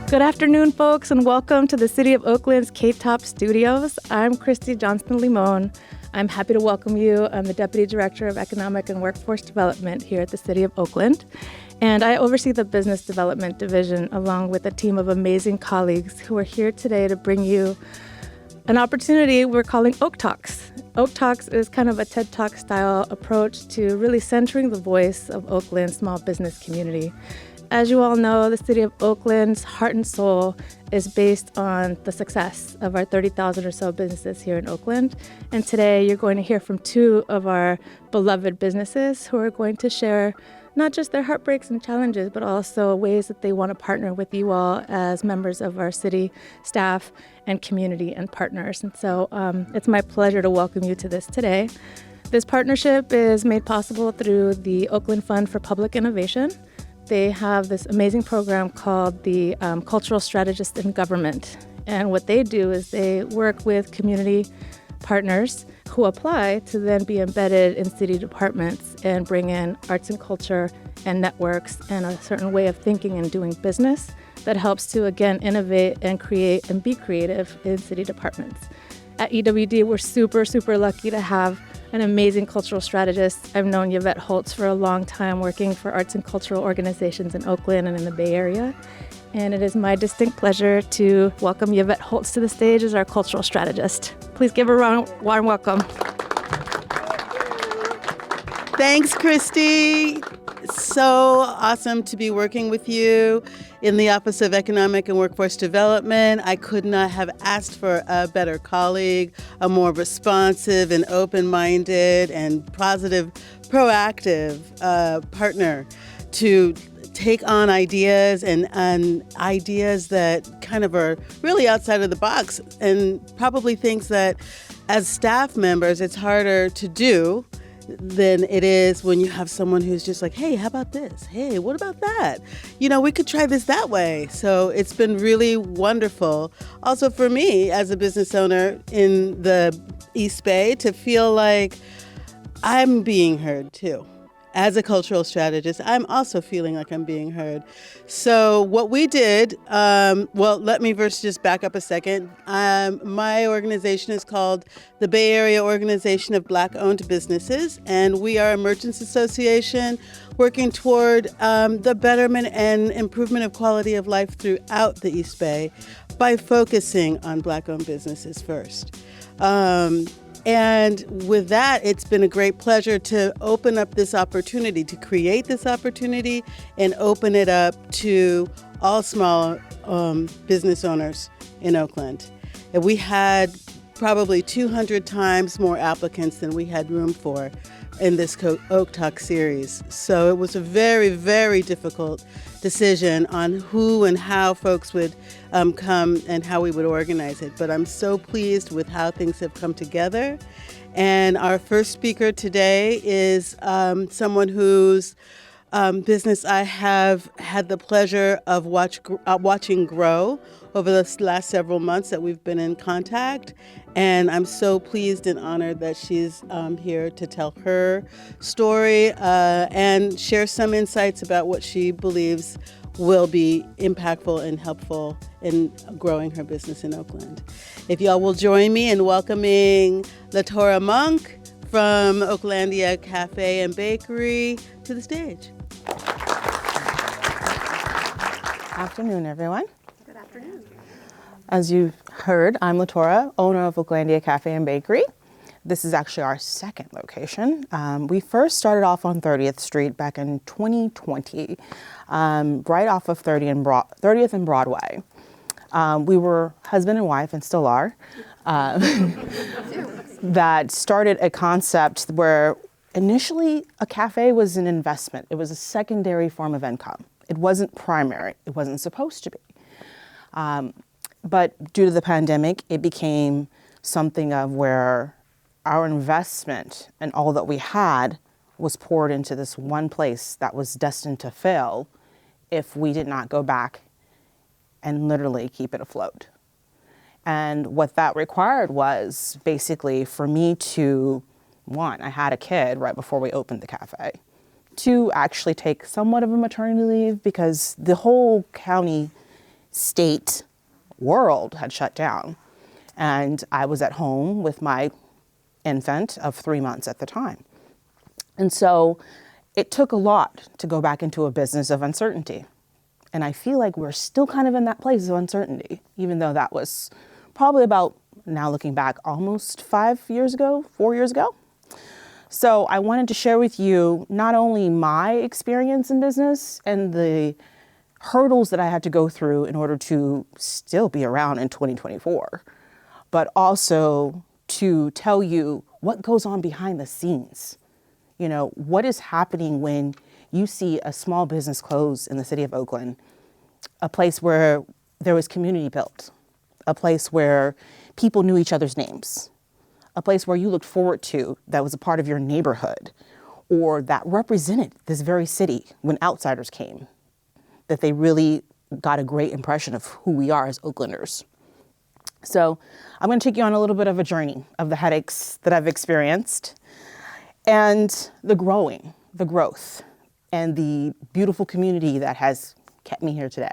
Good afternoon, folks, and welcome to the City of Oakland's K-Top Studios. I'm Christy Johnston-Limon. I'm happy to welcome you. I'm the Deputy Director of Economic and Workforce Development here at the City of Oakland, and I oversee the Business Development Division along with a team of amazing colleagues who are here today to bring you an opportunity we're calling Oak Talks. Oak Talks is kind of a TED Talk style approach to really centering the voice of Oakland's small business community. As you all know, the City of Oakland's heart and soul is based on the success of our 30,000 or so businesses here in Oakland. And today you're going to hear from two of our beloved businesses who are going to share not just their heartbreaks and challenges, but also ways that they want to partner with you all as members of our city staff and community and partners. And so it's my pleasure to welcome you to this today. This partnership is made possible through the Oakland Fund for Public Innovation. They have this amazing program called the Cultural Strategist in Government. And what they do is they work with community partners who apply to then be embedded in city departments and bring in arts and culture and networks and a certain way of thinking and doing business that helps to, again, innovate and create and be creative in city departments. At EWD, we're super, super lucky to have an amazing cultural strategist. I've known Yvette Holtz for a long time, working for arts and cultural organizations in Oakland and in the Bay Area. And it is my distinct pleasure to welcome Yvette Holtz to the stage as our cultural strategist. Please give her a warm welcome. Thanks, Christy. So awesome to be working with you in the Office of Economic and Workforce Development. I could not have asked for a better colleague, a more responsive and open-minded and positive, proactive partner to take on ideas and ideas that kind of are really outside of the box and probably things that as staff members it's harder to do than it is when you have someone who's just like, hey, how about this? Hey, what about that? You know, we could try this that way. So it's been really wonderful. Also for me as a business owner in the East Bay to feel like I'm being heard too. As a cultural strategist, I'm also feeling like I'm being heard. So what we did, let me first just back up a second. My organization is called the Bay Area Organization of Black-Owned Businesses, and we are a merchants association working toward the betterment and improvement of quality of life throughout the East Bay by focusing on Black-owned businesses first. And with that, it's been a great pleasure to open up this opportunity, to create this opportunity and open it up to all small business owners in Oakland. And we had probably 200 times more applicants than we had room for in this Oak Talk series. So it was a very, very difficult decision on who and how folks would come and how we would organize it. But I'm so pleased with how things have come together. And our first speaker today is someone whose business I have had the pleasure of watching grow over the last several months that we've been in contact. And I'm so pleased and honored that she's here to tell her story and share some insights about what she believes will be impactful and helpful in growing her business in Oakland. If y'all will join me in welcoming LaTora Monk from Oaklandia Cafe and Bakery to the stage. Afternoon, everyone. Good afternoon. As you've heard, I'm LaTora, owner of Oaklandia Cafe and Bakery. This is actually our second location. We first started off on 30th Street back in 2020, right off of 30th and Broadway. We were husband and wife, and still are, that started a concept where initially a cafe was an investment. It was a secondary form of income. It wasn't primary. It wasn't supposed to be. But due to the pandemic, it became something of where our investment and all that we had was poured into this one place that was destined to fail if we did not go back and literally keep it afloat. And what that required was basically for me to, one, I had a kid right before we opened the cafe. Two, actually take somewhat of a maternity leave because the whole county state world had shut down. And I was at home with my infant of 3 months at the time. And so it took a lot to go back into a business of uncertainty. And I feel like we're still kind of in that place of uncertainty, even though that was probably about, now looking back, almost 4 years ago. So I wanted to share with you not only my experience in business and the hurdles that I had to go through in order to still be around in 2024, but also to tell you what goes on behind the scenes. You know, what is happening when you see a small business close in the city of Oakland, a place where there was community built, a place where people knew each other's names, a place where you looked forward to that was a part of your neighborhood, or that represented this very city when outsiders came, that they really got a great impression of who we are as Oaklanders. So I'm going to take you on a little bit of a journey of the headaches that I've experienced and the growth, and the beautiful community that has kept me here today.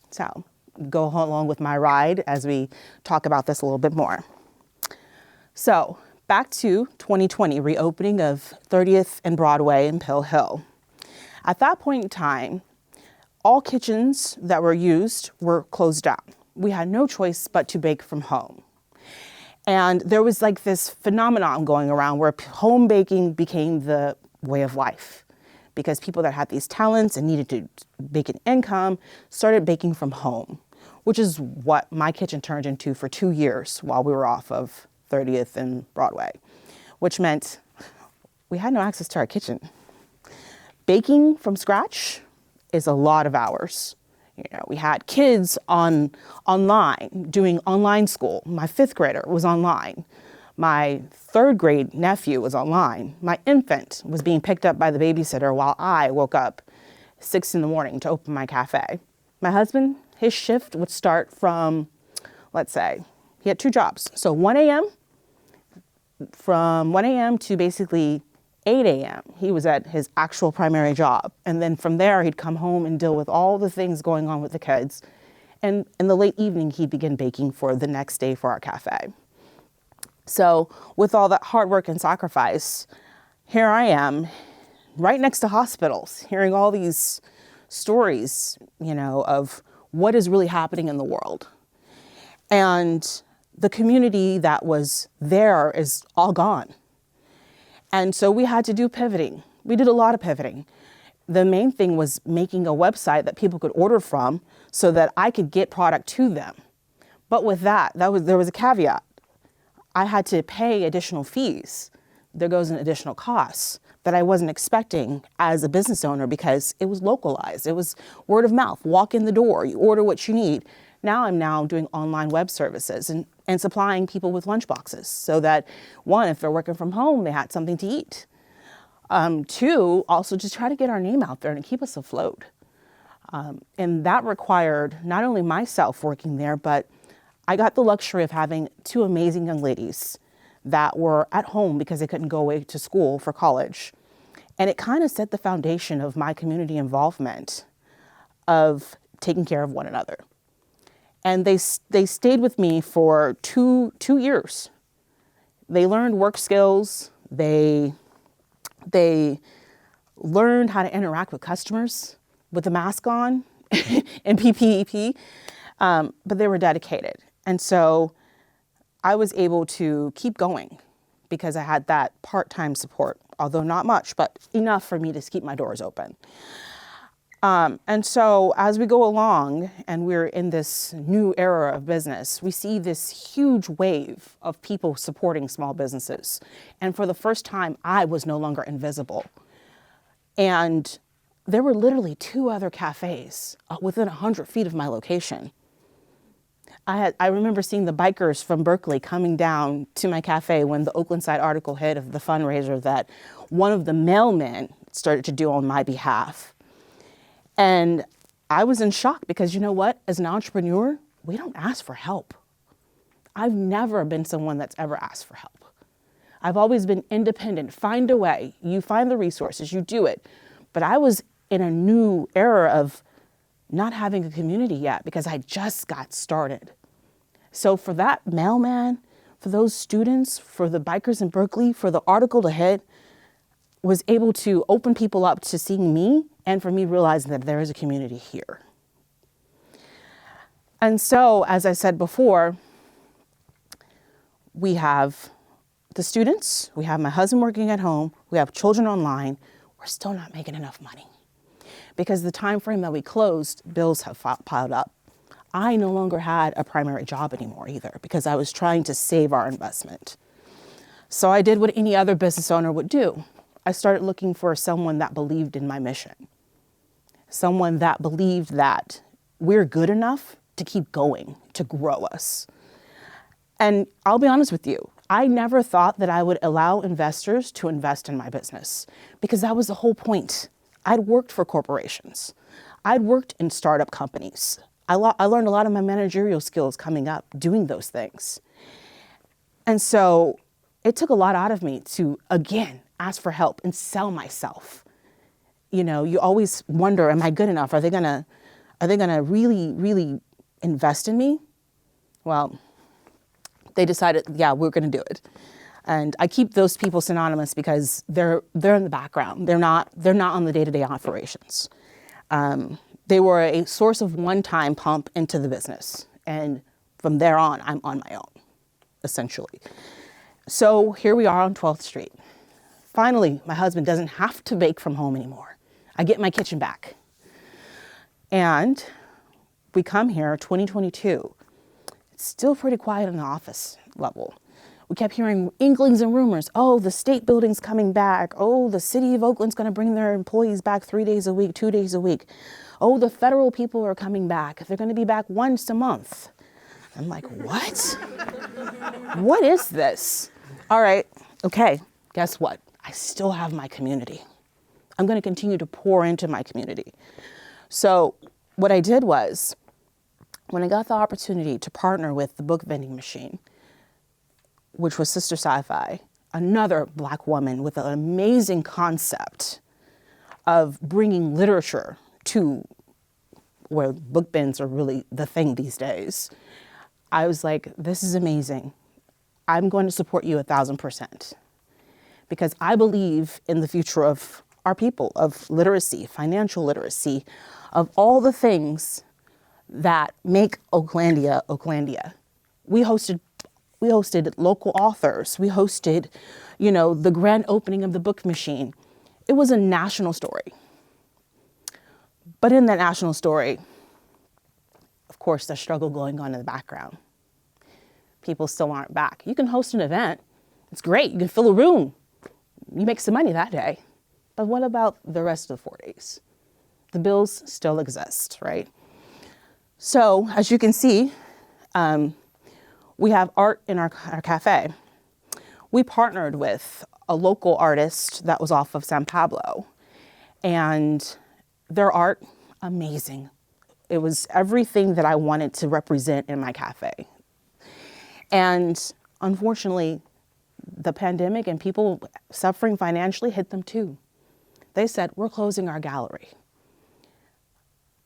So go along with my ride as we talk about this a little bit more. So back to 2020, reopening of 30th and Broadway in Pill Hill. At that point in time, all kitchens that were used were closed down. We had no choice but to bake from home. And there was like this phenomenon going around where home baking became the way of life, because people that had these talents and needed to make an income started baking from home, which is what my kitchen turned into for 2 years while we were off of 30th and Broadway, which meant we had no access to our kitchen. Baking from scratch is a lot of hours. You know, we had kids online, doing online school. My 5th grader was online. My 3rd grade nephew was online. My infant was being picked up by the babysitter while I woke up 6 a.m. to open my cafe. My husband, his shift would start from, let's say, he had 2 jobs. So 1 a.m., from 1 a.m. to basically 8 a.m., he was at his actual primary job. And then from there, he'd come home and deal with all the things going on with the kids. And in the late evening, he'd begin baking for the next day for our cafe. So with all that hard work and sacrifice, here I am right next to hospitals, hearing all these stories, you know, of what is really happening in the world. And the community that was there is all gone. And so we had to do pivoting. We did a lot of pivoting. The main thing was making a website that people could order from so that I could get product to them. But with there was a caveat. I had to pay additional fees. There goes an additional cost that I wasn't expecting as a business owner, because it was localized. It was word of mouth. Walk in the door, you order what you need. Now I'm doing online web services and supplying people with lunch boxes so that, 1, if they're working from home, they had something to eat. 2, also just try to get our name out there and keep us afloat. And that required not only myself working there, but I got the luxury of having 2 amazing young ladies that were at home because they couldn't go away to school for college. And it kind of set the foundation of my community involvement of taking care of one another. And they stayed with me for two years. They learned work skills. They learned how to interact with customers with the mask on and PPEP, but they were dedicated. And so I was able to keep going because I had that part-time support, although not much, but enough for me to keep my doors open. And so as we go along and we're in this new era of business, we see this huge wave of people supporting small businesses. And for the first time, I was no longer invisible. And there were literally 2 other cafes within 100 feet of my location. I remember seeing the bikers from Berkeley coming down to my cafe when the Oakland Side article hit of the fundraiser that one of the mailmen started to do on my behalf. And I was in shock because, you know what, as an entrepreneur, we don't ask for help. I've never been someone that's ever asked for help. I've always been independent. Find a way. You find the resources, you do it. But I was in a new era of not having a community yet because I just got started. So for that mailman, for those students, for the bikers in Berkeley, for the article to hit, was able to open people up to seeing me and for me realizing that there is a community here. And so, as I said before, we have the students, we have my husband working at home, we have children online. We're still not making enough money because the time frame that we closed, bills have piled up. I no longer had a primary job anymore either because I was trying to save our investment. So I did what any other business owner would do. I started looking for someone that believed in my mission, someone that believed that we're good enough to keep going, to grow us. And I'll be honest with you, I never thought that I would allow investors to invest in my business because that was the whole point. I'd worked for corporations. I'd worked in startup companies. I learned a lot of my managerial skills coming up doing those things. And so it took a lot out of me to, again, ask for help and sell myself. You know, you always wonder, am I good enough? Are they gonna really, really invest in me? Well, they decided, yeah, we're gonna do it. And I keep those people synonymous because they're in the background. They're not on the day-to-day operations. They were a source of one-time pump into the business. And from there on, I'm on my own, essentially. So here we are on 12th Street. Finally, my husband doesn't have to bake from home anymore. I get my kitchen back. And we come here, 2022. It's still pretty quiet in the office level. We kept hearing inklings and rumors. Oh, the state building's coming back. Oh, the city of Oakland's gonna bring their employees back 3 days a week, 2 days a week. Oh, the federal people are coming back. They're gonna be back once a month. I'm like, what? What is this? All right, okay, guess what? I still have my community. I'm gonna continue to pour into my community. So what I did was, when I got the opportunity to partner with the book vending machine, which was Sister Sci-Fi, another Black woman with an amazing concept of bringing literature to where book bins are really the thing these days. I was like, this is amazing. I'm going to support you 1,000% because I believe in the future of our people, of literacy, financial literacy, of all the things that make Oaklandia, Oaklandia. We hosted local authors. We hosted, the grand opening of the book machine. It was a national story. But in that national story, of course, there's struggle going on in the background. People still aren't back. You can host an event. It's great. You can fill a room. You make some money that day. But what about the rest of the 4 days? The bills still exist, right? So as you can see, we have art in our cafe. We partnered with a local artist that was off of San Pablo, and their art, amazing. It was everything that I wanted to represent in my cafe. And unfortunately, the pandemic and people suffering financially hit them too. They said, we're closing our gallery.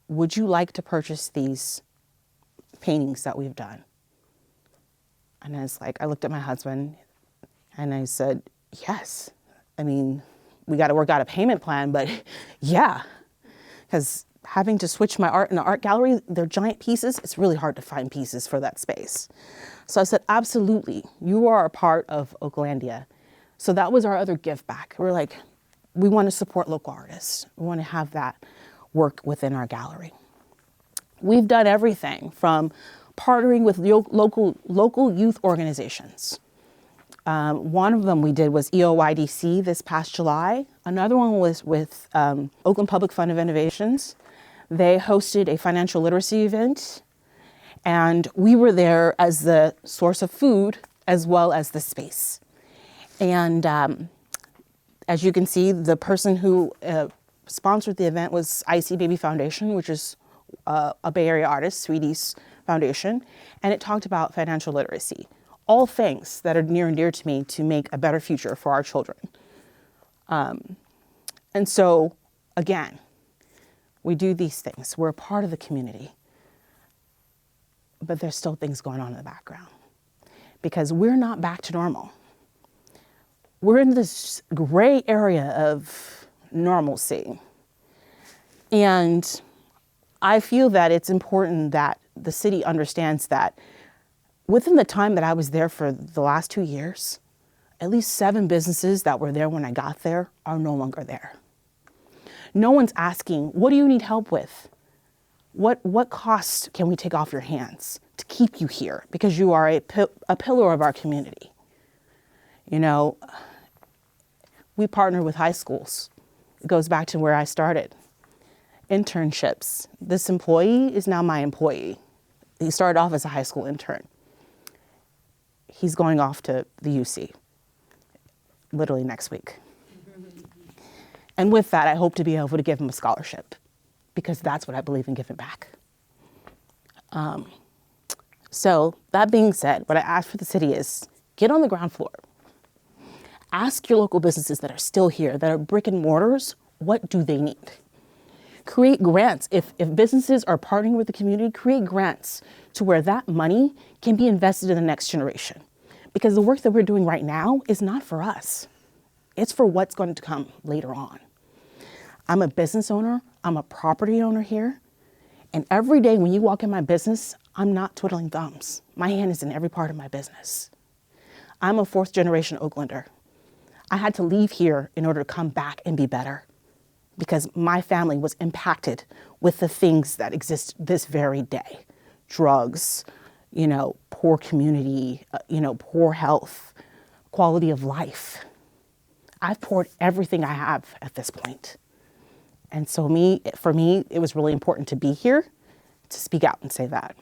Would you like to purchase these paintings that we've done? And I looked at my husband and I said, yes. I mean, we got to work out a payment plan, but yeah. Because having to switch my art in the art gallery, they're giant pieces. It's really hard to find pieces for that space. So I said, absolutely, you are a part of Oaklandia. So that was our other give back. We're like, we want to support local artists. We want to have that work within our gallery. We've done everything from partnering with local youth organizations. One of them we did was EOYDC this past July. Another one was with Oakland Public Fund of Innovations. They hosted a financial literacy event, and we were there as the source of food as well as the space. And as you can see, the person who sponsored the event was IC Baby Foundation, which is a Bay Area artist, Sweetie's Foundation, and it talked about financial literacy, all things that are near and dear to me to make a better future for our children. And so, again, We do these things. We're a part of the community. But there's still things going on in the background because we're not back to normal. We're in this gray area of normalcy. And I feel that it's important that the city understands that within the time that I was there for the last 2 years, at least 7 businesses that were there when I got there are no longer there. No one's asking, what do you need help with? What costs can we take off your hands to keep you here? Because you are a pillar of our community. You know, we partner with high schools. It goes back to where I started. Internships. This employee is now my employee. He started off as a high school intern. He's going off to the UC literally next week. And with that, I hope to be able to give him a scholarship because that's what I believe in giving back. So that being said, what I ask for the city is get on the ground floor. Ask your local businesses that are still here, that are brick and mortars, what do they need? Create grants. If businesses are partnering with the community, create grants to where that money can be invested in the next generation. Because the work that we're doing right now is not for us. It's for what's going to come later on. I'm a business owner. I'm a property owner here. And every day when you walk in my business, I'm not twiddling thumbs. My hand is in every part of my business. I'm a 4th generation Oaklander. I had to leave here in order to come back and be better because my family was impacted with the things that exist this very day. Drugs, you know, poor community, poor health, quality of life. I've poured everything I have at this point. And so for me, it was really important to be here to speak out and say that.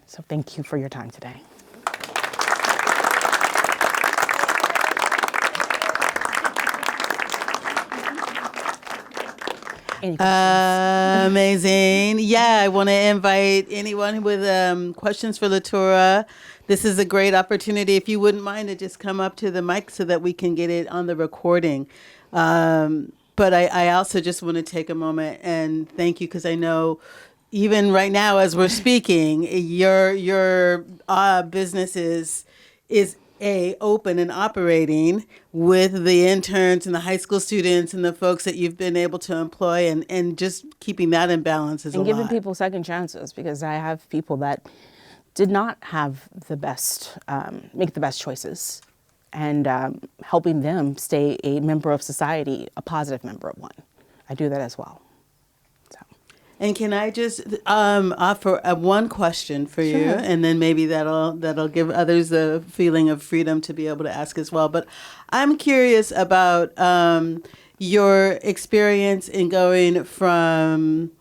So thank you for your time today. Any questions? Amazing. Yeah, I want to invite anyone with questions for Latura. This is a great opportunity. If you wouldn't mind to just come up to the mic so that we can get it on the recording. But I also just want to take a moment and thank you because I know even right now as we're speaking, your business is open and operating with the interns and the high school students and the folks that you've been able to employ and just keeping that in balance is a lot. And giving people second chances because I have people that did not have the best, make the best choices and helping them stay a member of society, a positive member of one. I do that as well. So. And can I just offer one question for you, Sure. and then maybe that'll give others the feeling of freedom to be able to ask as well. But I'm curious about your experience in going from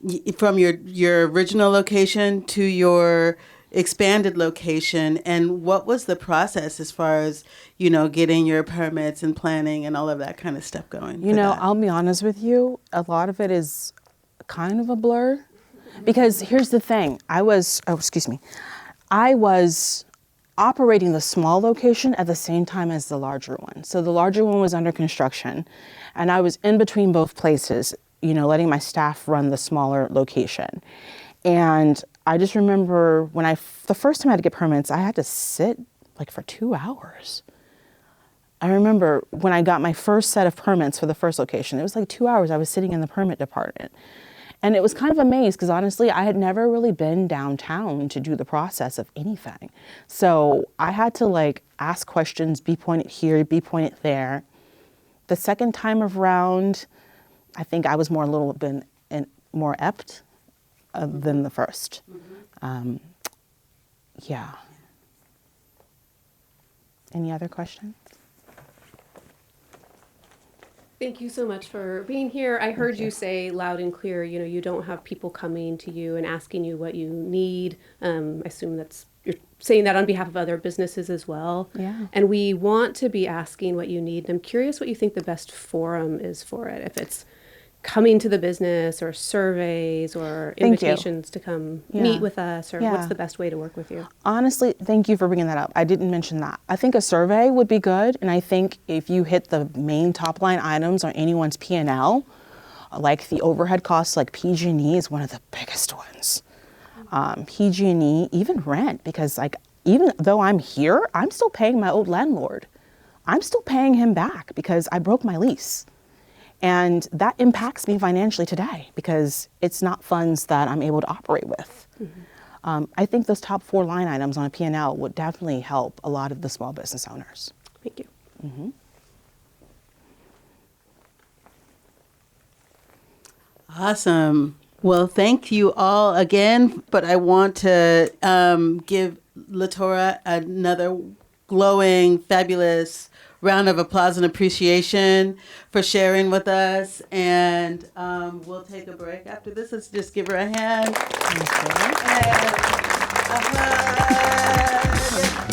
your original location to your expanded location, and what was the process as far as getting your permits and planning and all of that kind of stuff going? I'll be honest with you, a lot of it is kind of a blur because here's the thing. I was operating the small location at the same time as the larger one. So the larger one was under construction and I was in between both places, letting my staff run the smaller location. And I just remember the first time I had to get permits, I had to sit for 2 hours. I remember when I got my first set of permits for the first location, it was 2 hours I was sitting in the permit department. And it was kind of a maze because honestly, I had never really been downtown to do the process of anything. So I had to ask questions, be pointed here, be pointed there. The second time around, I think I was more apt than the first. Yeah. Any other questions? Thank you so much for being here. I heard you say loud and clear, you don't have people coming to you and asking you what you need. I assume you're saying that on behalf of other businesses as well. Yeah. And we want to be asking what you need. I'm curious what you think the best forum is for it. If it's coming to the business or surveys or invitations to come meet with us, or what's the best way to work with you? Honestly, thank you for bringing that up. I didn't mention that. I think a survey would be good. And I think if you hit the main top line items on anyone's P&L, Like the overhead costs, like PG&E is one of the biggest ones. PG&E, even rent, because like even though I'm here, I'm still paying my old landlord. I'm still paying him back because I broke my lease. And that impacts me financially today because it's not funds that I'm able to operate with. I think those top 4 line items on a P&L would definitely help a lot of the small business owners. Thank you. Awesome. Well, thank you all again, but I want to give LaTora another glowing, fabulous round of applause and appreciation for sharing with us. And we'll take a break after this. Let's just give her a hand. And a hug.